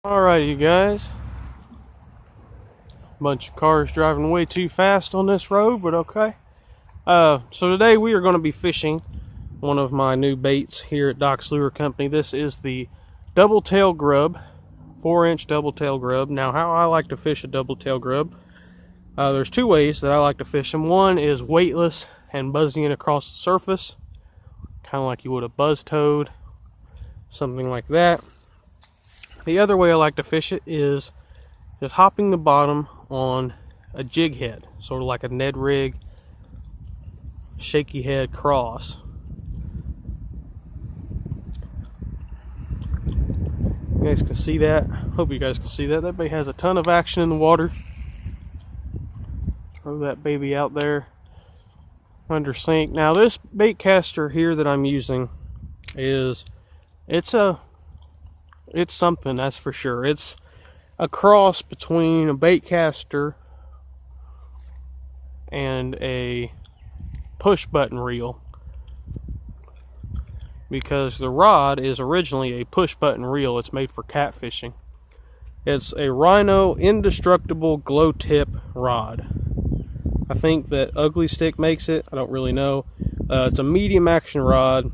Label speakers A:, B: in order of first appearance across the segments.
A: Alright, you guys. Bunch of cars driving way too fast on this road, but okay. So today we are going to be fishing one of my new baits here at Doc's Lure Company. This is the double tail grub, 4-inch double tail grub. Now, how I like to fish a double tail grub, there's two ways that I like to fish them. One is weightless and buzzing it across the surface, kind of like you would a buzz toad, something like that. The other way I like to fish it is just hopping the bottom on a jig head, sort of like a Ned rig, shaky head cross. You guys can see that. Hope you guys can see that. That bait has a ton of action in the water. Throw that baby out there under sink. Now this bait caster here that I'm using it's something, that's for sure. It's a cross between a bait caster and a push button reel, because the rod is originally a push button reel. It's made for catfishing. It's a Rhino indestructible glow tip rod. I think that Ugly Stick makes it. I don't really know. It's a medium action rod.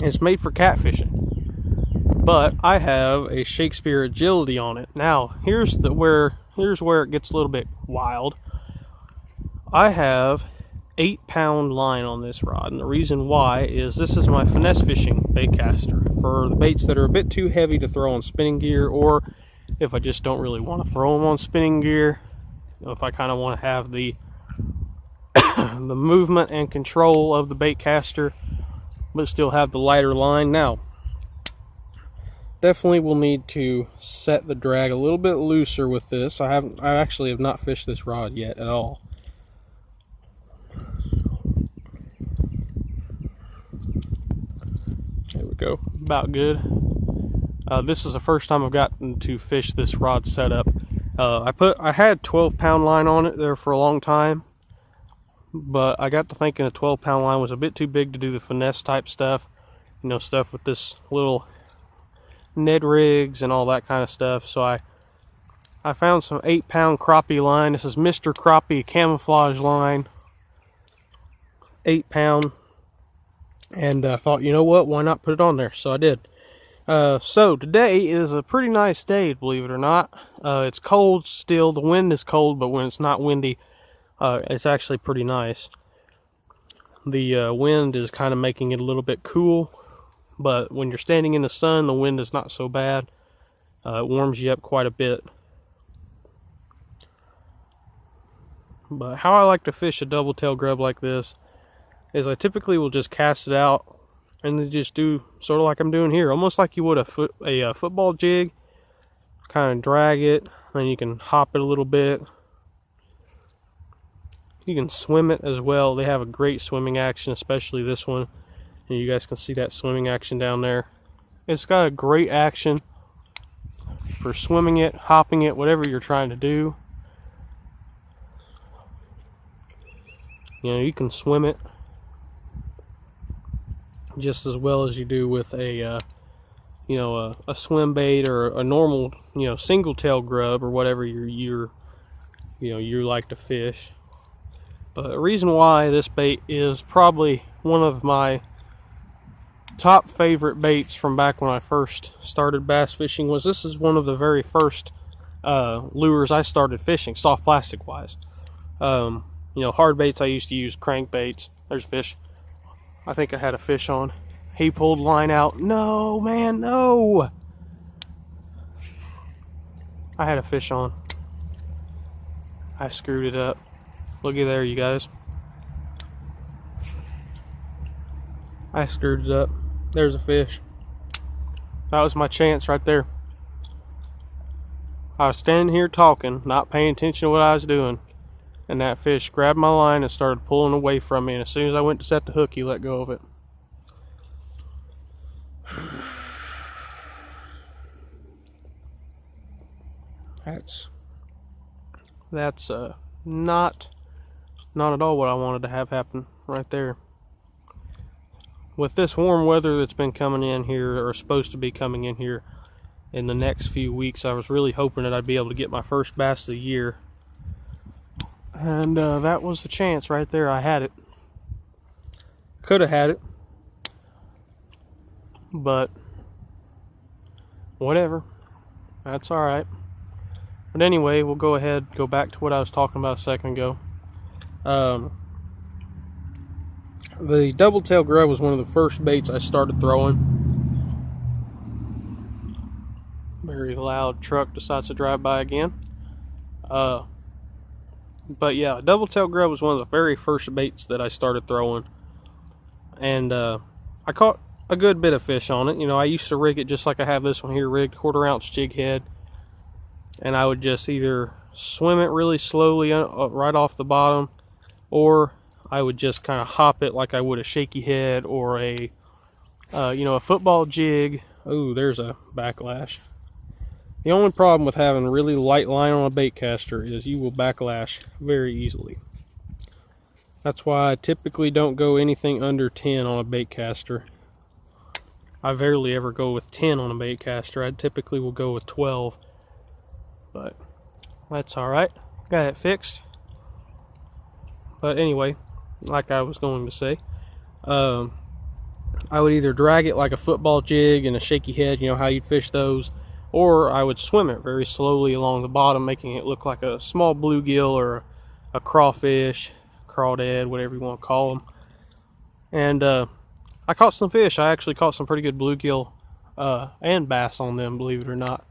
A: It's made for catfishing. But I have a Shakespeare Agility on it. Now, here's where it gets a little bit wild. I have 8-pound line on this rod, and the reason why is this is my finesse fishing bait caster for the baits that are a bit too heavy to throw on spinning gear, or if I just don't really want to throw them on spinning gear. If I kind of want to have the the movement and control of the bait caster, but still have the lighter line. Now, definitely will need to set the drag a little bit looser with this. I actually have not fished this rod yet at all. There we go, about good. This is the first time I've gotten to fish this rod setup. I had 12-pound line on it there for a long time, but I got to thinking a 12-pound line was a bit too big to do the finesse type stuff. You know, stuff with this little Ned rigs and all that kind of stuff. So I found some 8-pound crappie line. This is Mr. Crappie camouflage line, 8-pound, and I thought, you know what, why not put it on there? So I did. So today is a pretty nice day, believe it or not. It's cold still. The wind is cold, but when it's not windy, it's actually pretty nice. The wind is kind of making it a little bit cool, but when you're standing in the sun, the wind is not so bad. It warms you up quite a bit. But how I like to fish a double tail grub like this is I typically will just cast it out and then just do sort of like I'm doing here, almost like you would a football jig. Kind of drag it, and you can hop it a little bit. You can swim it as well. They have a great swimming action, especially this one. And you guys can see that swimming action down there. It's got a great action for swimming it, hopping it, whatever you're trying to do. You know, you can swim it just as well as you do with a a swim bait or a normal, single tail grub or whatever you like to fish. But the reason why this bait is probably one of my top favorite baits from back when I first started bass fishing was this is one of the very first lures I started fishing, soft plastic wise. Hard baits I used to use crankbaits. There's a fish. I think I had a fish on. He pulled line out. No, man, no! I had a fish on. I screwed it up. Looky there, you guys. I screwed it up. There's a fish. That was my chance right there. I was standing here talking, not paying attention to what I was doing, and that fish grabbed my line and started pulling away from me, and as soon as I went to set the hook, he let go of it. That's not at all what I wanted to have happen right there. With this warm weather that's been coming in here, or supposed to be coming in here, in the next few weeks. I was really hoping that I'd be able to get my first bass of the year. And that was the chance right there. I had it. Could have had it. But whatever. That's alright. But anyway, we'll go ahead, go back to what I was talking about a second ago. The double tail grub was one of the first baits I started throwing. Very loud truck decides to drive by again. But yeah, double tail grub was one of the very first baits that I started throwing. And I caught a good bit of fish on it. You know, I used to rig it just like I have this one here rigged, 1/4 ounce jig head. And I would just either swim it really slowly right off the bottom, or I would just kind of hop it like I would a shaky head or a, you know, a football jig. Oh, there's a backlash. The only problem with having a really light line on a bait caster is you will backlash very easily. That's why I typically don't go anything under 10 on a bait caster. I rarely ever go with 10 on a bait caster. I typically will go with 12. But that's alright. Got it fixed. But anyway, like I was going to say, I would either drag it like a football jig and a shaky head, you know how you'd fish those, or I would swim it very slowly along the bottom, making it look like a small bluegill or a crawfish, crawdad, whatever you want to call them. And I caught some fish. I actually caught some pretty good bluegill and bass on them, believe it or not.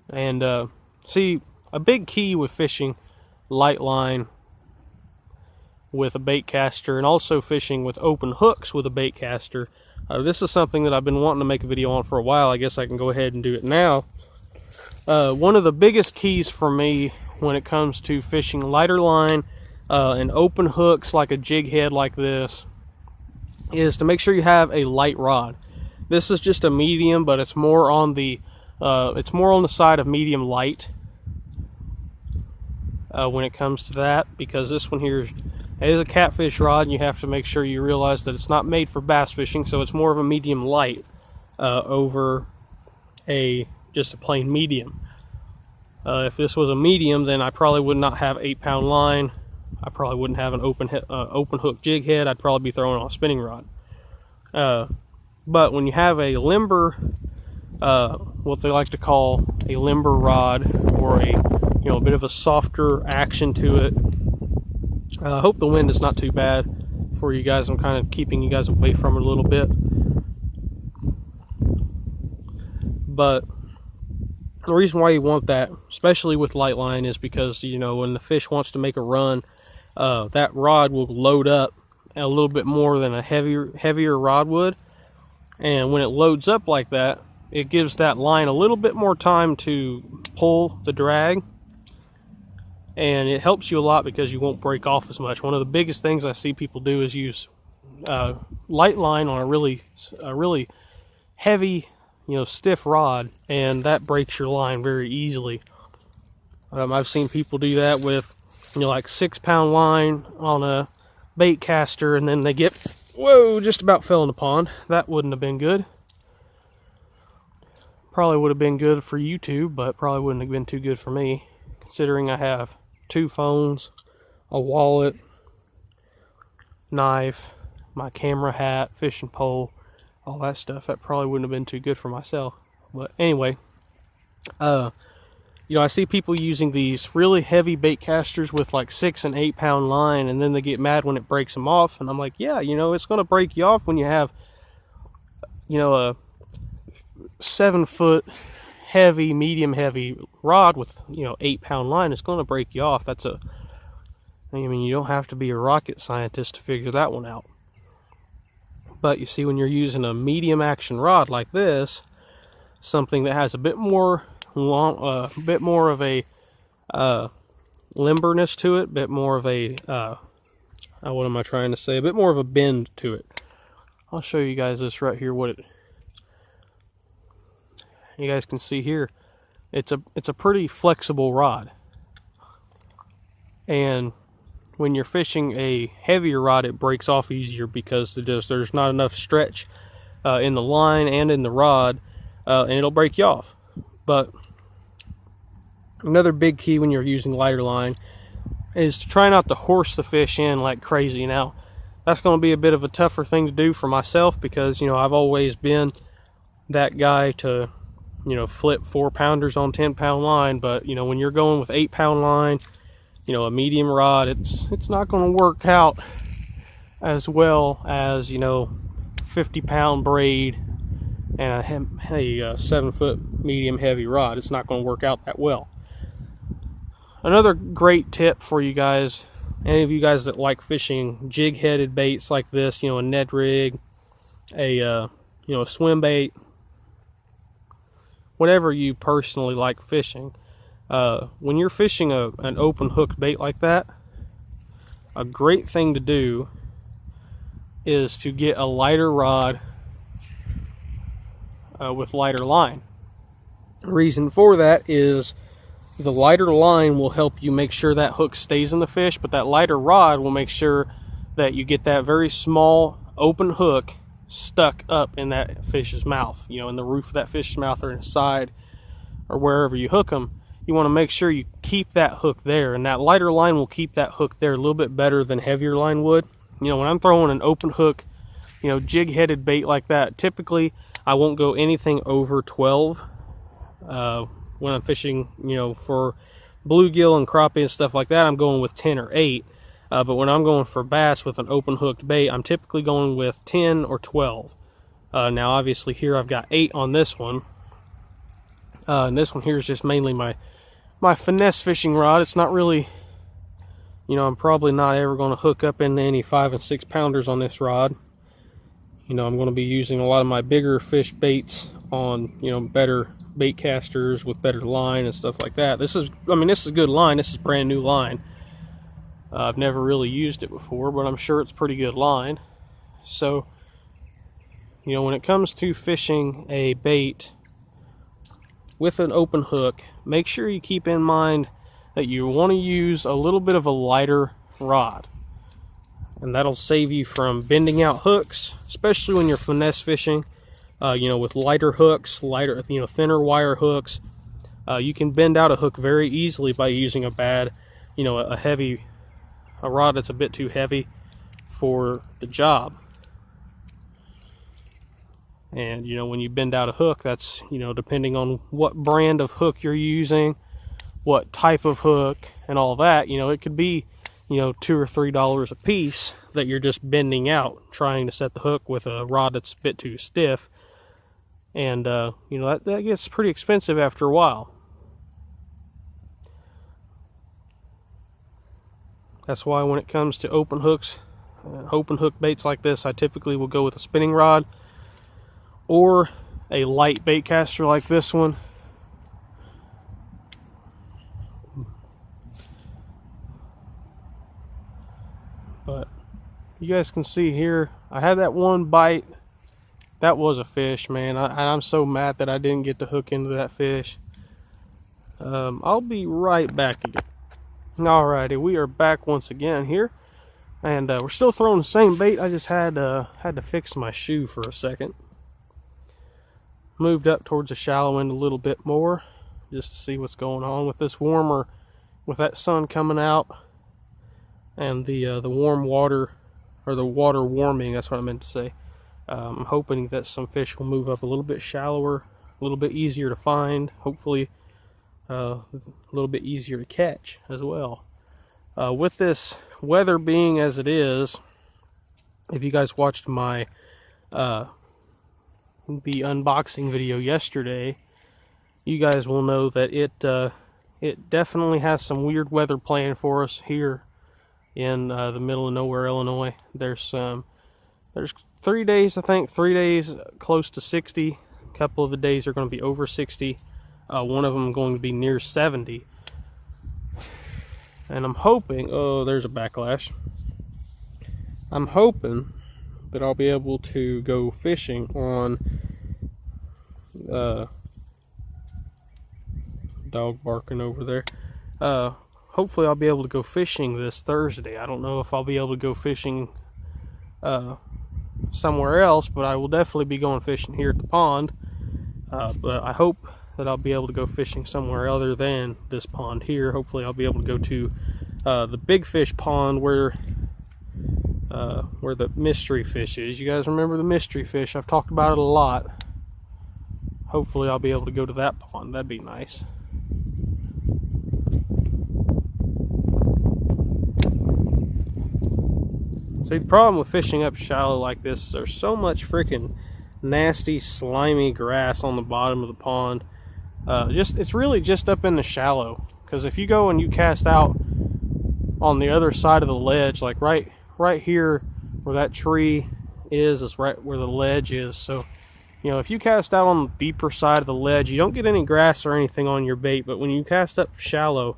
A: And see, a big key with fishing light line with a bait caster, and also fishing with open hooks with a bait caster. This is something that I've been wanting to make a video on for a while. I guess I can go ahead and do it now. One of the biggest keys for me when it comes to fishing lighter line and open hooks like a jig head like this is to make sure you have a light rod. This is just a medium, but it's more on the side of medium light when it comes to that, because this one here is a catfish rod, and you have to make sure you realize that it's not made for bass fishing, so it's more of a medium light over just a plain medium. If this was a medium, then I probably would not have 8-pound line. I probably wouldn't have an open hook jig head. I'd probably be throwing on a spinning rod. But when you have a limber, what they like to call a limber rod, or a bit of a softer action to it. I hope the wind is not too bad for you guys. I'm kind of keeping you guys away from it a little bit. But the reason why you want that, especially with light line, is because, when the fish wants to make a run, that rod will load up a little bit more than a heavier rod would. And when it loads up like that, it gives that line a little bit more time to pull the drag. And it helps you a lot because you won't break off as much. One of the biggest things I see people do is use light line on a really heavy, stiff rod, and that breaks your line very easily. I've seen people do that with, like 6-pound line on a bait caster, and then they get, whoa, just about fell in the pond. That wouldn't have been good. Probably would have been good for YouTube, but probably wouldn't have been too good for me, considering I have 2 phones, a wallet, knife, my camera hat, fishing pole, all that stuff. That probably wouldn't have been too good for myself. But anyway, I see people using these really heavy bait casters with like 6- and 8-pound line, and then they get mad when it breaks them off. And I'm like, yeah, it's going to break you off when you have, a 7-foot heavy, medium heavy rod with 8-pound line. It's going to break you off. You don't have to be a rocket scientist to figure that one out. But you see, when you're using a medium action rod like this, something that has a bit more of a limberness to it, a bit more of a what am I trying to say? A bit more of a bend to it. I'll show you guys this right here. You guys can see here, it's a pretty flexible rod, and when you're fishing a heavier rod, it breaks off easier because there's not enough stretch in the line and in the rod, and it'll break you off. But another big key when you're using lighter line is to try not to horse the fish in like crazy. Now, that's going to be a bit of a tougher thing to do for myself because, you know, I've always been that guy to, you know, flip 4-pounders on 10-pound line. But, you know, when you're going with 8-pound line, you know, a medium rod, it's not going to work out as well as, you know, 50-pound braid and a 7-foot medium heavy rod. It's not going to work out that well. Another great tip for you guys, any of you guys that like fishing jig-headed baits like this, you know, a Ned rig, a you know, a swim bait, whatever you personally like fishing. When you're fishing an open hooked bait like that, a great thing to do is to get a lighter rod with lighter line. The reason for that is the lighter line will help you make sure that hook stays in the fish, but that lighter rod will make sure that you get that very small open hook stuck up in that fish's mouth, you know, in the roof of that fish's mouth or in the side or wherever you hook them. You want to make sure you keep that hook there, and that lighter line will keep that hook there a little bit better than heavier line would. You know, when I'm throwing an open hook, you know, jig-headed bait like that, typically I won't go anything over 12 when I'm fishing, you know, for bluegill and crappie and stuff like that. I'm going with 10 or 8. But when I'm going for bass with an open hooked bait, I'm typically going with 10 or 12. Now, obviously, here I've got 8 on this one. And this one here is just mainly my finesse fishing rod. It's not really, you know, I'm probably not ever going to hook up into any 5- and 6-pounders on this rod. You know, I'm going to be using a lot of my bigger fish baits on, you know, better bait casters with better line and stuff like that. This is, I mean, this is good line. This is brand new line. I've never really used it before, but I'm sure it's pretty good line. So, you know, when it comes to fishing a bait with an open hook, make sure you keep in mind that you want to use a little bit of a lighter rod. And that'll save you from bending out hooks, especially when you're finesse fishing. You know, with lighter hooks, lighter, you know, thinner wire hooks, you can bend out a hook very easily by using a bad, you know, a rod that's a bit too heavy for the job. And, you know, when you bend out a hook, that's, you know, depending on what brand of hook you're using, what type of hook, and all that, you know, it could be, you know, $2 or $3 a piece that you're just bending out, trying to set the hook with a rod that's a bit too stiff. And, you know, that gets pretty expensive after a while. That's why when it comes to open hooks, open hook baits like this, I typically will go with a spinning rod or a light bait caster like this one. But you guys can see here, I had that one bite. That was a fish, man. I'm so mad that I didn't get to hook into that fish. I'll be right back again. Alrighty, we are back once again here, and we're still throwing the same bait. I just had to fix my shoe for a second. Moved up towards the shallow end a little bit more, just to see what's going on with this warmer, with that sun coming out, and the warm water, or the water warming. That's what I meant to say. I'm hoping that some fish will move up a little bit shallower, a little bit easier to find, hopefully a little bit easier to catch as well. With this weather being as it is, if you guys watched my the unboxing video yesterday, you guys will know that it definitely has some weird weather planned for us here in the middle of nowhere, Illinois. There's 3 days, I think, 3 days close to 60. A couple of the days are going to be over 60. One of them going to be near 70. And I'm hoping, oh, there's a backlash. I'm hoping that I'll be able to go fishing on, dog barking over there. Hopefully I'll be able to go fishing this Thursday. I don't know if I'll be able to go fishing somewhere else, but I will definitely be going fishing here at the pond. But I hope that I'll be able to go fishing somewhere other than this pond here. Hopefully I'll be able to go to the big fish pond where the mystery fish is. You guys remember the mystery fish? I've talked about it a lot. Hopefully I'll be able to go to that pond. That'd be nice. See, the problem with fishing up shallow like this is there's so much freaking nasty, slimy grass on the bottom of the pond. It's really just up in the shallow. Because if you go and you cast out on the other side of the ledge, like right here where that tree is right where the ledge is. So, you know, if you cast out on the deeper side of the ledge, you don't get any grass or anything on your bait. But when you cast up shallow,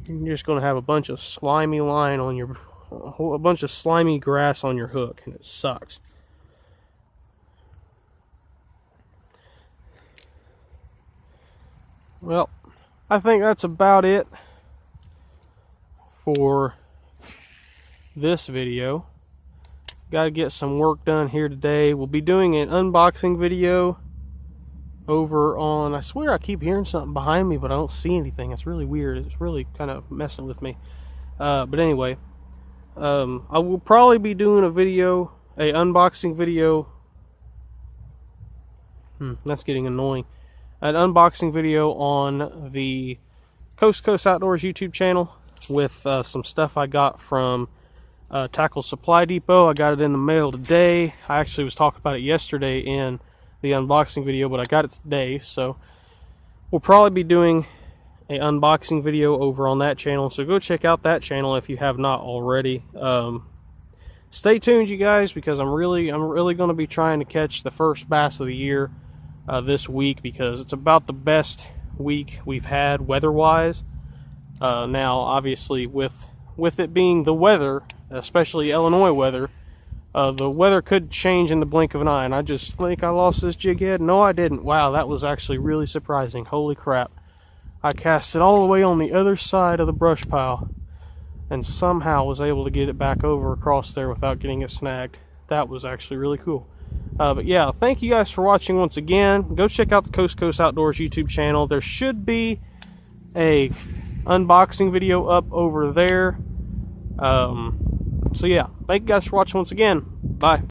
A: you're just going to have a bunch of slimy line on your, a bunch of slimy grass on your hook, and it sucks. Well, I think that's about it for this video. Got to get some work done here today. We'll be doing an unboxing video over on, I swear I keep hearing something behind me, but I don't see anything. It's really weird. It's really kind of messing with me. But anyway, I will probably be doing a video, a unboxing video. That's getting annoying. An unboxing video on the Coast to Coast Outdoors YouTube channel with some stuff I got from Tackle Supply Depot. I got it in the mail today. I actually was talking about it yesterday in the unboxing video, but I got it today. So we'll probably be doing an unboxing video over on that channel. So go check out that channel if you have not already. Stay tuned, you guys, because I'm really going to be trying to catch the first bass of the year this week, because it's about the best week we've had weather-wise. Now, obviously, with it being the weather, especially Illinois weather, the weather could change in the blink of an eye, and I just think I lost this jig head. No, I didn't. Wow, that was actually really surprising. Holy crap. I cast it all the way on the other side of the brush pile and somehow was able to get it back over across there without getting it snagged. That was actually really cool. But yeah, thank you guys for watching once again. Go check out the Coast to Coast Outdoors YouTube channel. There should be a unboxing video up over there. So yeah, thank you guys for watching once again. Bye.